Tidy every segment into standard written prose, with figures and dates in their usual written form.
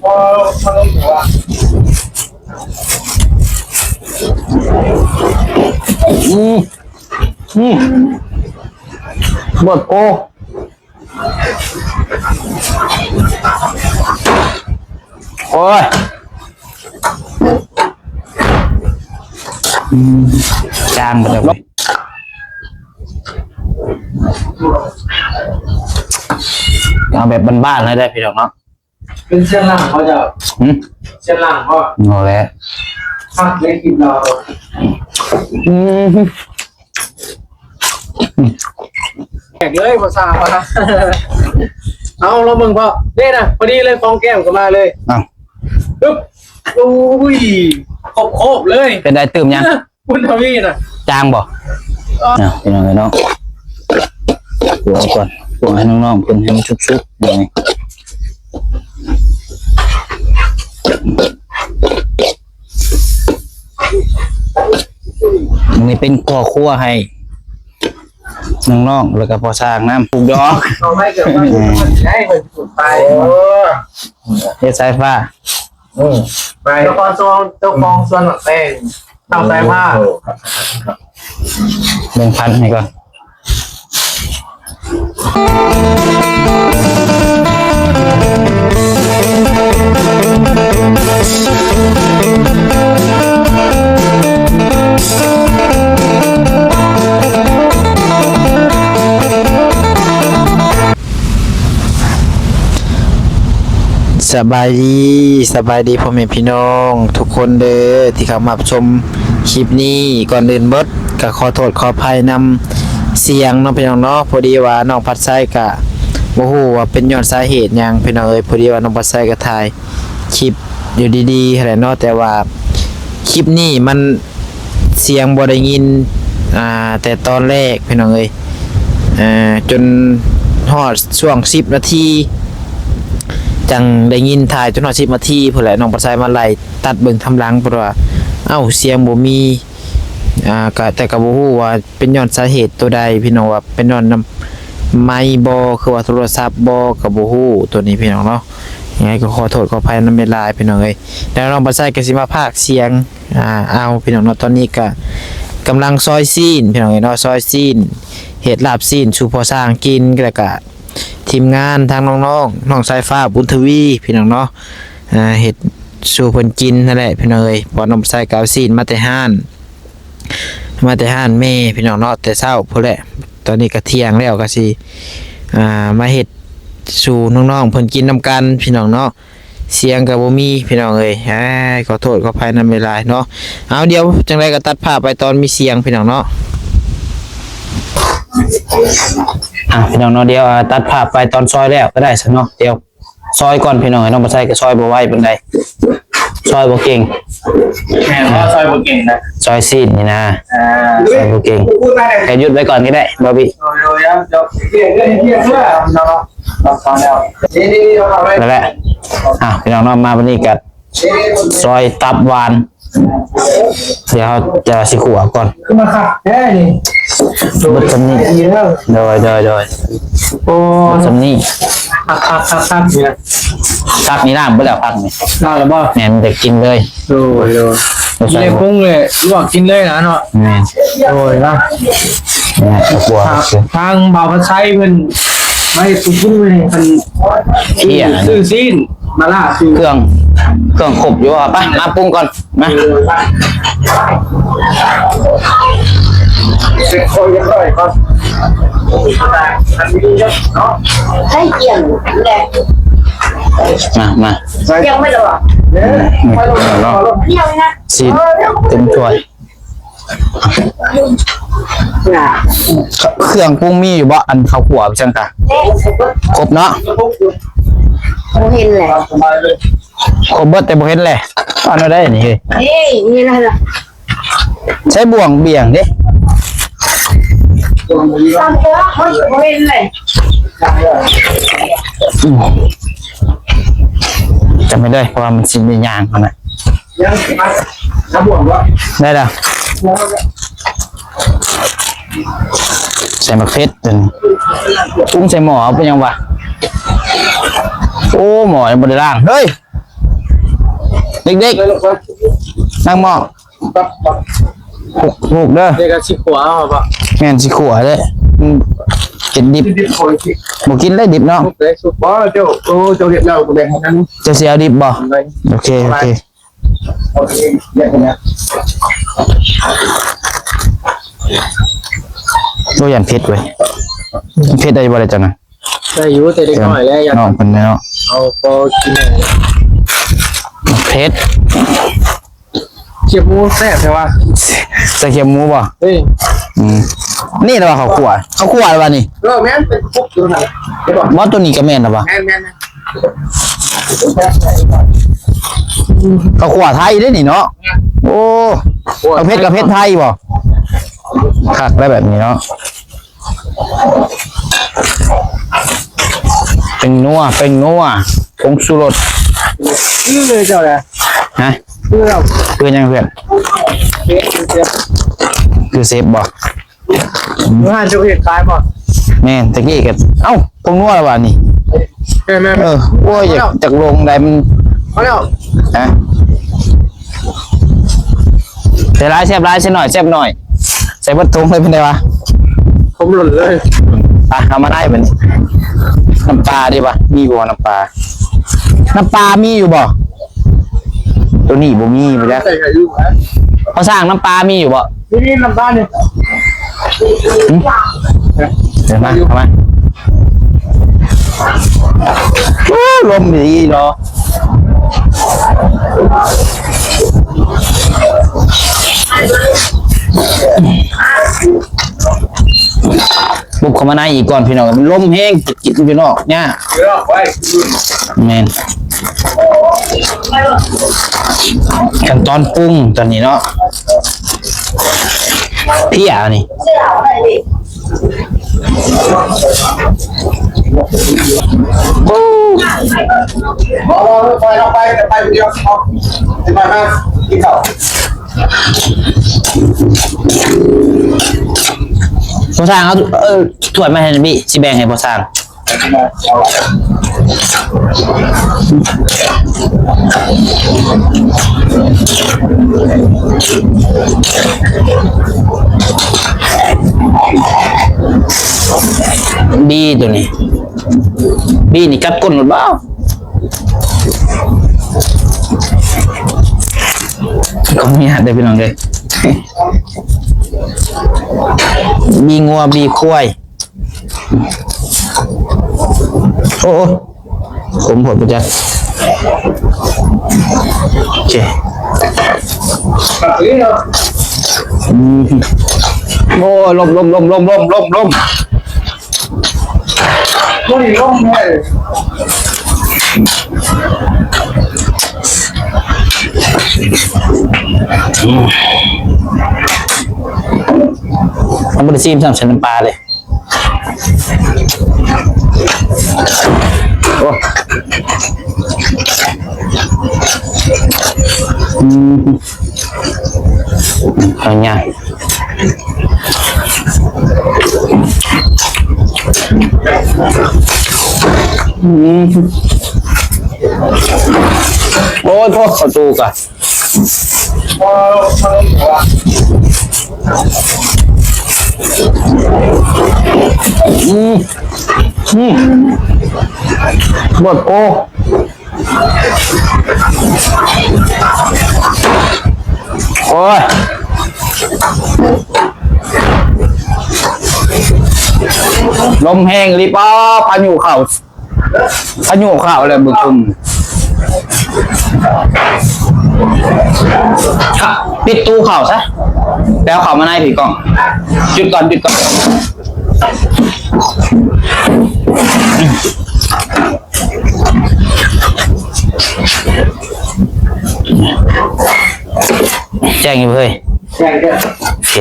พอมาลงหัวบดโกโอ้ยจางไปเลยเอาแบบบ้านๆเลยได้พี่น้องเนาะเป็นเส้นล่างเขาจะเส้นล่างเขาเอาแล้วพักเล็กกินเราแขกเลยภาษาเอาเราเบิ่งพอนี่นะพอดีเลยฟองแก้มก็มาเลยปึ๊บอุ้ยครบเลยเป็นได้ตื่มยังคุณทวีน่ะจางบ่พี่น้องเนาะหัวก่อนหัวให้น้องๆเป็นให้มันชุบๆหน่อยนี่เป็นก่อคั่วให้น้องๆแล้วก็พอสร้างน้ำปลูกดอกเอาไม่เกิดว่าให้คนสุดไปเฮ็ดสายฟ้าไปเจ้าของส่วนแป้งทำสายผ้าเบิ่งพันให้ก่อนสบายดีพ่อแม่พี่น้องทุกคนเด้อที่เข้ามาชมคลิปนี้ก่อนอื่นเบิดก็ขอโทษขออภัยนำเสียงน้องพี่น้องเนาะพอดีว่าน้องพัดไส้กะบ่ฮู้ว่าเป็นย้อนสาเหตุหยังพี่น้องเอ้ยพอดีว่าน้องพัดไส้ก็ถ่ายคลิปอยู่ดีๆแหละเนาะแต่ว่าคลิปนี้มันเสียงบ่ได้ยินแต่ตอนแรกพี่น้องเอ้ยจนฮอดช่วง10นาทีจังได้ยินถ่ายจนฮอด10นาทีพุ่นแหละน้องพัดไส้มาไล่ตัดเบิ่งทำหลังเพราะว่าเอ้าเสียงบ่มีก็แต่ก็บ่ฮู้ว่าเป็นย้อนสาเหตุตัวใดพี่น้องว่าเป็นย้อนไมค์บ่คือว่าโทรศัพท์บ่ก็บ่ฮู้ตัวนี้พี่น้องเนาะยังไงก็ขอโทษขออภัยนำเวลาพี่น้องเอ้ยแล้วน้องบ่ใส่ก็สิมาพากย์เสียงเอาพี่น้องเนาะตอนนี้ก็กำลังซอยซีนพี่น้องเอ้ยเนาะซอยซีนเฮ็ดลาบซีนสู่พอสร้างกินแล้วก็ทีมงานทางน้องๆน้องสายฟ้าบุญทวีพี่น้องเนาะเฮ็ดสู่เพิ่นกินนั่นแหละพี่น้องเอ้ยพอน้องใส่ก็เอาซีนมาแต่ห้านแม่พี่น้องเนาะแต่เช้าพุ่นแหละตอนนี้ก็เที่ยงแล้วก็สิมาเฮ็ดสู่น้องๆเพิ่นกินนำกันพี่น้องเนาะเสียงก็บ่มีพี่น้องเอ้ยขอโทษขออภัยนำเวลาเนาะเอาเดี๋ยวจังได๋ก็ตัดภาพไปตอนมีเสียงพี่น้องเนาะพี่น้องเนาะเดี๋ยวตัดภาพไปตอนซอยแล้วก็ได้ซะเนาะเดี๋ยวซอยก่อนพี่น้องน้องบ่ใส่ก็ซอยบ่ไหวปานใดซอยบ่เก่งแม่ว่าซอยบ่เก่งนะซอยซีนนี่นะซอยบ่เก่งแค่หยุดไว้ก่อนก็ได้บอบบี้โดยจบเกี่ยเพื่อเนาะเราฟังแล้วนี่เราทำอะไรนั่นแหละพี่น้องมาวันนี้กับซอยตับหวานเดี๋ยวจะสิขัวก่อนขึ้นมาค่ะแค่นี้บดจำนี่โดยโอ้จำนี่พักนี่นะพักนี่น้ำไปแล้วพักนี่น้ำแล้วบ่แหนมจะกินเลยโดยเลยปุ้งเลยลวกกินเลยนะเนาะโดยนะขัวทางบ่าวพัดไส้เพิ่นไม่ตุ้งเลยเพิ่นซื้อซีนมาล่าซื้อเครื่องขบอยู่ไปมาปรุงก่อนมาเสร็จคนยังไงครับอันนี้เนาะให้เกี่ยงแหละมายังไม่หรอเที่ยวนะซีนเต็มถ้วยเครื่องปรุงมีอยู่บ่อันข้าวขัวจังกะครบเนาะเห็นแหละครบเบิดแต่บ่เห็นแหละอันนั้นได้นี่เฮ้ยนี่นะใช้บ่วงเบี่ยงดิตามตัวเขาเห็นเลยจำไม่ได้เพราะว่ามันสิ่งเป็นยางมันนะยังน้ำบ่วงวะได้แล้วใส่มะเขือเทศปรุงใส่หม้อเป็นยังวะโอ้หม้อในบนล่างเฮ้ย เด็ก เลยลูกว่า ๆนั่งหมอก ปั๊บปั๊บ ผูกเด้อ เด็กก็ชิขวาเอาป่ะ แม่นสิขัวเด้กินดิบ ดิบคอยสิ บ่กินได้ดิบเนาะ ลูกเลยสุดบ่เจ้าโอ้เจ้าเรียกเราแบ่งกัน จะสิเอาดิบบ่ เลย โอเคโอเค โอเคแยกกันนะ ตัวยันเพชรเว้ยเพชรได้บ่ได้จังนะ ได้อยู่แต่เด็กน้อยแล้วอยาก น้องเพิ่นเนาะ เอาพอกิน เพชร เชียบมูแซ่บใช่ป่ะ ใส่เค็มหมูบ่ เฮ้ย นี่ล่ะว่าข้าวคั่วแล้วว่านี่ แม่นเป็นพวกตัวไหนเดี๋ยวก่อน บ่ตัวนี้ก็แม่นล่ะบ่ แม่น ข้าวคั่วไทยเด้นี่เนาะโอ้เอาเพชรกับเพชรไทยบ่คักได้แบบนี้เนาะเป็นนัวผงชูรส ชื่อเลยเจ้าเลย ฮะ ชื่อเรา คือยังเพื่อน เฮ้ยเจ้า คือเซฟบ่ เมื่อหันจะเห็นคล้ายป่ะ แม่นตะกี้ก็เอ้าผงนัวแล้วว่านี่ แม่ โอ้ยอยากจากลงได้มัน เขาเรียก ฮะใส่ร้ายแซ่บร้ายใส่หน่อยใส่บัดทงเลยเป็นไงวะ ผมหล่นเลย ไปเอามาได้เป็นน้ำปลาดีป่ะมีบ่น้ำปลามีอยู่บ่ตัวนี้บ่มีไปแล้ว ใส่อายุนะ เขาสร้างน้ำปลามีอยู่บ่ นี่ลำบ้านเนี่ย เดี๋ยวมาเอามาโอ้ลมดีเนาะบุกเข้ามาในอีกก่อนพี่น้องมันลมแห้งจิตพี่น้องเนี่ย เดี๋ยวไว้ แมนขั้นตอนปรุงตอนนี้เนาะพี่อ่ะนี่โอ้ เราไปเดียวเอาไปมากินข้าว พอสร้างเอาถ้วยมาให้พี่สิแบ่งให้พอสร้างบีตัวนี้บีนี่กัดก้นหรือเปล่าก็ไม่อยากได้พี่น้องเลยบีงัวบีควายโอ้ผมผลไปจ้ะโอเคโอ้ลมก็ดีร่มเลย มันบริซีมสามชั้นน้ำปลาเลยโอ้เอาไงโอ้ยพวกประตูกะบดโอ้โอ้ยลมแห้งรีบพายุเข่าเลยบุญชุมปิดตู้เข่าซะแล้วเข่ามาในผีกล่องจุดก่อนแจ้งอยู่เฮ้ยโอเค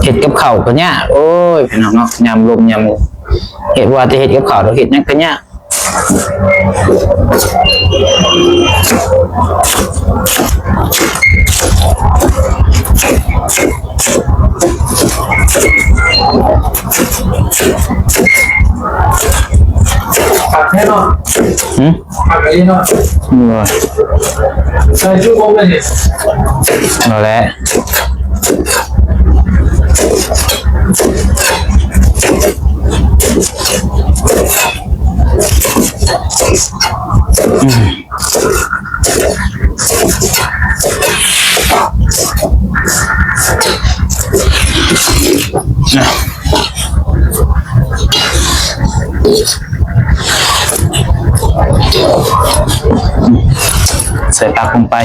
เห็ดกับเข่าก็เนี่ยโอ้ยพี่น้องเนาะยำลมยำเห็ดว่าจะเห็ดกับเข่าเราเห็ดนั่นก็เนี่ย แน่นอน ผักอะไรเนาะใส่ชุบผมเลยสิ นั่นแหละใส่ปากลงไป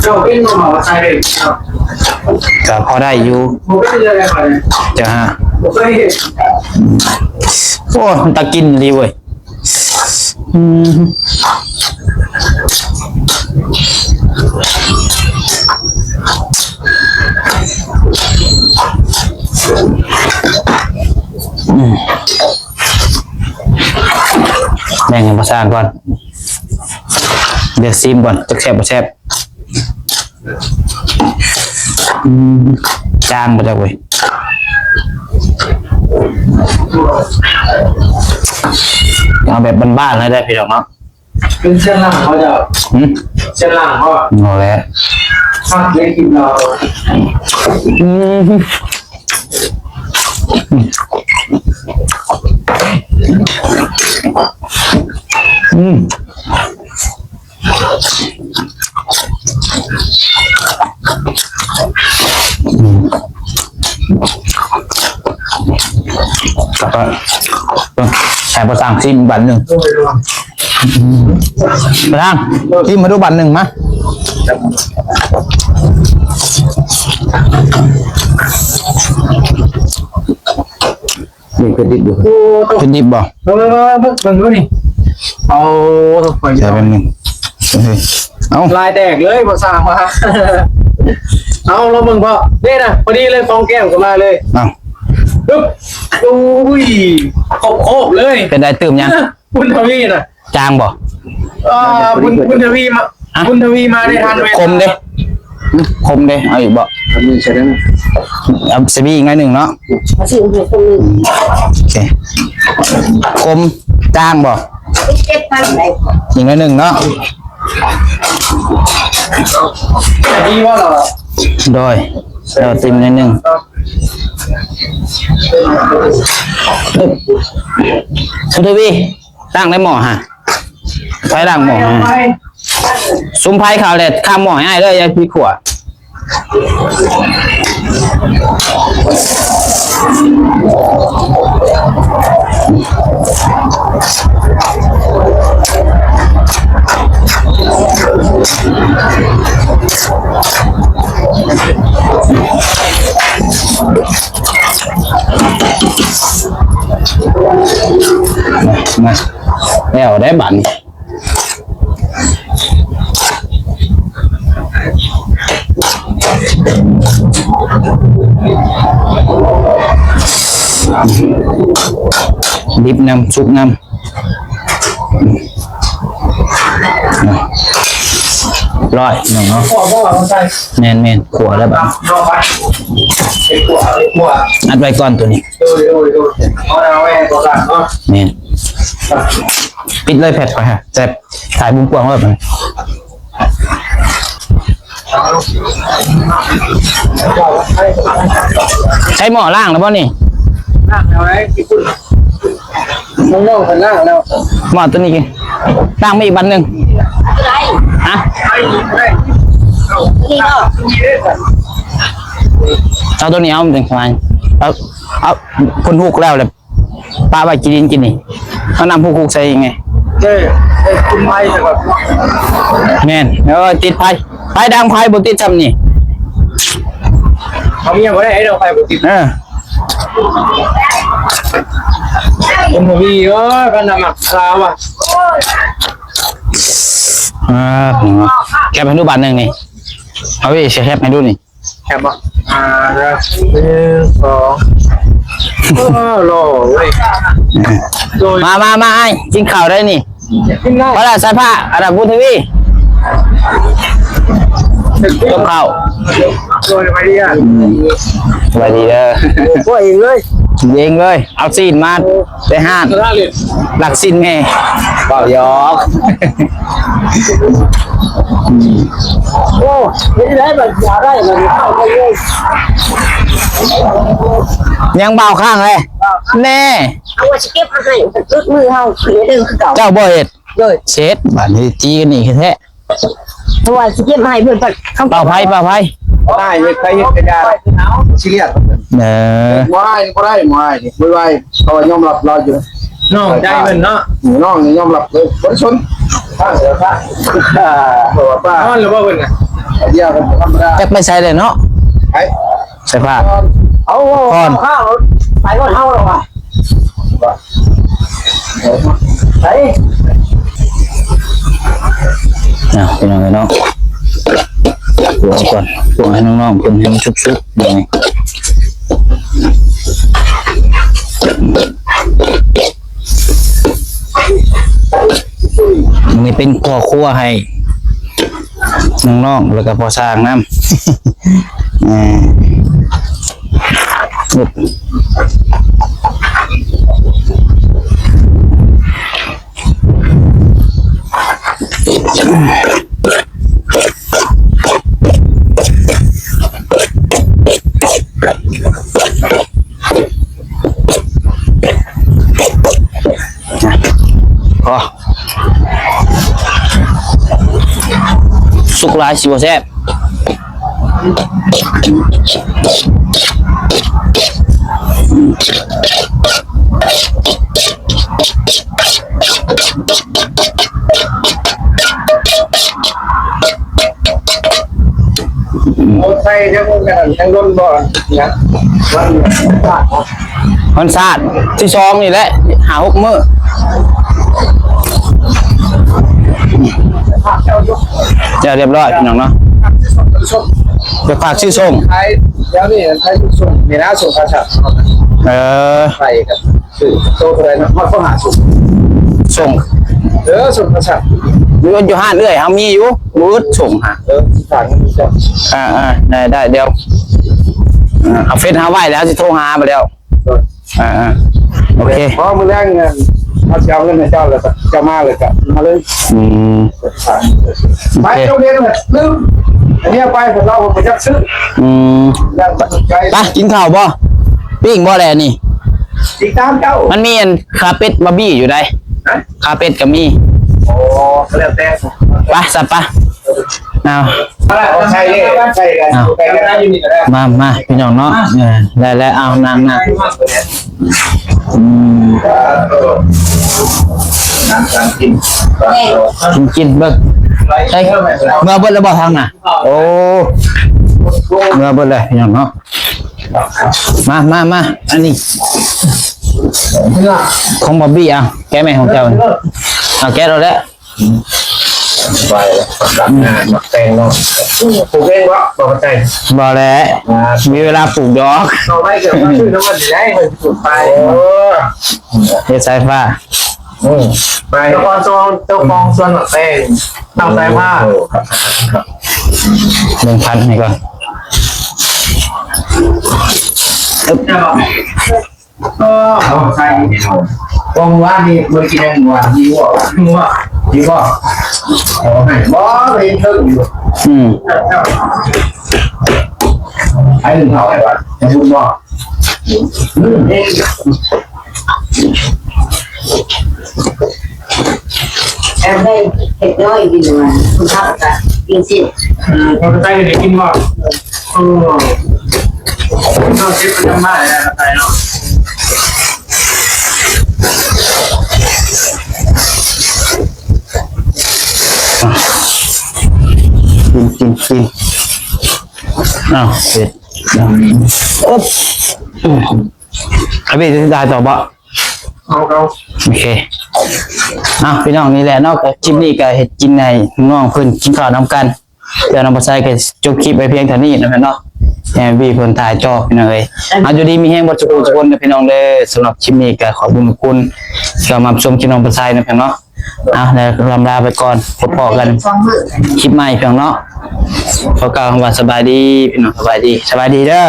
เจ้าเป็นหมอใส่เลยครับ ก็พอได้อยู่ ผมไม่ได้อะไรมาเลย จ้ะฮะ ผมเคยเห็น โอ้มันตะกินดีเว้ยแบ่งให้ประสานก่อนเดี๋ยวซิมก่อนจะแซ่บบ่แซ่บจางบ่ได้เว้ยเอาแบบบ้านๆเลยได้พี่น้องเนาะ เป็นเส้นล่างเขาจะเส้นล่างเขา เอาแล้ว ผักเล็กกินเรา แล้วก็ใช้ประสานซิมบันหนึ่ง โดยรวม ประสานซิมมาดูบันหนึ่งมาเป็นดิบดู โอ้ตัว เป็นดิบบ่ เบิ่งดูนี่เอาไป ใช่เป็นหนึ่งเอา ลายแตกเลยภาษามาเอาเราเบิ่งพอนี่นะพอดีเลยฟองแก้มก็มาเลย เอา ปึ๊บอุ้ยโคบเลย เป็นได้ตื่มยัง คุณทวีน่ะ จางบ่ คุณทวีมาคุณทวีมาได้ทันเวลา คมเด้คมเด้เอาอีกบ่ มีใช่ไหม เอาสบีอีกหน่อยหนึ่งเนาะ มาสิหัวตรงนี้ โอเคคมจางบ่ 7,000ไหน อีกหน่อยหนึ่งเนาะ ดีว่าเหรอ โดยเราติมหน่อยหนึ่งคุณทวีตั้งได้หม้อฮะไฟล้างหม้อฮะซุ้มไผ่ขาวแดดข้ามหม้อให้เลยยายพี่ขวดมาแล้วได้บันดิบน้ำซุปน้ำร้อยหนึ่งเนาะ พ่อใส่ แมนขวดแล้วแบบ นอกไปไอ้ขวด อัดไว้ก่อนตัวนี้ ดูเอาไว้ตัวหลังเนาะ แมนปิดเลยแผดไปฮะแต่ถ่ายบุ้งกวางแบบนี้ใช้หม้อล่างแล้วป่ะนี่ นั่งเอาไว้ที่คุณน้องๆคนนั่งแล้ว หม้อตัวนี้กินล่างไม่อีกบันหนึ่ง ไร ฮะ นี่ก็ เอาตัวนี้เอาเป็นไงเอาคนหุกแล้วเลยปลาใบกินกินนี่เขานำผู้คุกใส่ยังไง เจ้คุณไม้แต่แบบ แม่นติดไฟดังไฟบนติดจำนี่ เขามีอย่างไรให้เราไปบุตรผมมีกันนำหมักคราวอ่ะ แกไปดูบัตรหนึ่งนี่เอาไปเช็คแคปให้ดูนี่ แคบอ่ะ1 2รอเว้ยโดย มาไอ้กินข่าวได้นี่ กินได้ เพราะอะไรใส่ผ้าอะไรบุญทวี กับข้าว โดยไปดีอ่ะ สวัสดีเด้อ ก็เองเลย เองเลยเอาซีนมาไปห้าน น่าเลย หลักซีนแม่เปล่ายอก โอ้ไม่ได้แบบอย่าได้เลยเข้าไปเลย ยังเบาข้างเลยแน่ เอาว่าจะเก็บมาให้ตึ๊ดมือเฮาเขียนเดิมคือเก่า เจ้าบ่เห็ด เลย เช็ดบ้านนี้จีกันนี่แท้ เพราะว่าจะเก็บมาให้เพื่อนปัดคำ เป่าไพ่เป่าไพ่ ได้ยังใครยังกระดาษซีเรียส เออ ไม่ได้ไม่ไหวเขายอมรับเราอยู่น้องใจมันเนาะน้องยอมรับเลยคนชนป้าเสือป้าป้าน้องหรือว่าเป็นไงเดียวกันธรรมดา แจ็คไม่ใส่เลยเนาะ ไอ้ ใส่ผ้า เอาข้าวไปก่อนเท่าหรอวะไป เป็นยังไงเนาะปวดก่อนปวดให้น้องๆเป็นให้มันชุบๆยังไงนี่เป็นครัวให้น้องๆแล้วก็พอสร้างน้ำพอสุกหลายสิบ่แซ่บใส่ยังโดนบ่นะมันสาดที่ซองนี่แหละหา6 มื้อจะเรียบร้อยพี่น้องเนาะไปฝากชื่อส่ง ไอ้เดี๋ยวนี่ใครส่งมีนะส่งกระชับไปกันสื่อโตอะไรนะมาเข้าหาส่ง ส่ง ส่งกระชับ อยู่ห้านเรื่อยเฮามีอยู่รูดส่งหา สั่งมีจ้ะ ได้เดี๋ยวเอาเฟซหาไว้แล้วสิโทรหาไปแล้วโอเค เพราะมือแรกเงินเขาจะเอาเงินให้เจ้าเลยจะมาเลยกับมาเลยไปโรงเรียนเลยลืมอันนี้ไปผมเราผมจะซื้อไปกินข้าวบ่ปิ้งบ่แลนี่ ติดตามเจ้า มันมีอันคาเป็ดบาร์บี้อยู่ได้คาเป็ดก็มี โอ้แล้วแต่ ไปสับปะเอา ใช่เลยใช่กันใช่กันอยู่นี่ก็ได้ มาพี่น้องเนาะได้แล้วเอานางกินเบิกใช่เมื่อเบิดแล้วบ่ทางน่ะโอ้เมื่อเบิดเลยพี่น้องเนาะมาอันนี้ของบอบบี้อ่ะแกแม่ของเจ้าเอาแกเราแล้วไปรับงานมาแต่งเนาะปลูกเองวะบอกใจ บ่แล้วมีเวลาปลูกดอก เราไม่เกิดมาชื่อน้ำมันได้เลยปลูกไปเฮ็ดสายฟ้าไปเจ้าของส่วนแต่งทำสายผ้า 1,000ให้ก่อนใช่วงว่านี่เมื่อกี้นั่งว่าดีกว่าเอาให้บ่ไปเทิงอยู่ไอ้หนึ่งเท่าไหร่วะจะพูดบ่แอบได้เห็ดน้อยกินมาคุณทักกันกินสิคนไทยได้กินบ่นอกจากจะมาแล้วไทยเนาะกินอ้าวเสร็จไอ้พี่จะได้ต่อบ่เอาโอเคพี่น้องนี่แหละนอกจากคลิปนี้ก็เห็ดกินในน้องเพิ่นกินข้าวน้ำกันเดี๋ยวน้องภาษาก็จบคลิปไปเพียงเท่านี้นะพี่น้องแฮปปี้เพิ่นถ่ายจอพี่น้องเอ้ยอยู่ดีมีแฮงบ่ทุกคนนะพี่น้องเด้อสำหรับคลิปนี้ก็ขอบคุณที่มาชมคลิปน้องภาษานะพี่น้อง เอาเดี๋ยวลำลาไปก่อนพบกันคลิปใหม่เพียงเนาะขอกล่าวคำว่าสบายดีพี่น้องสบายดีเด้อ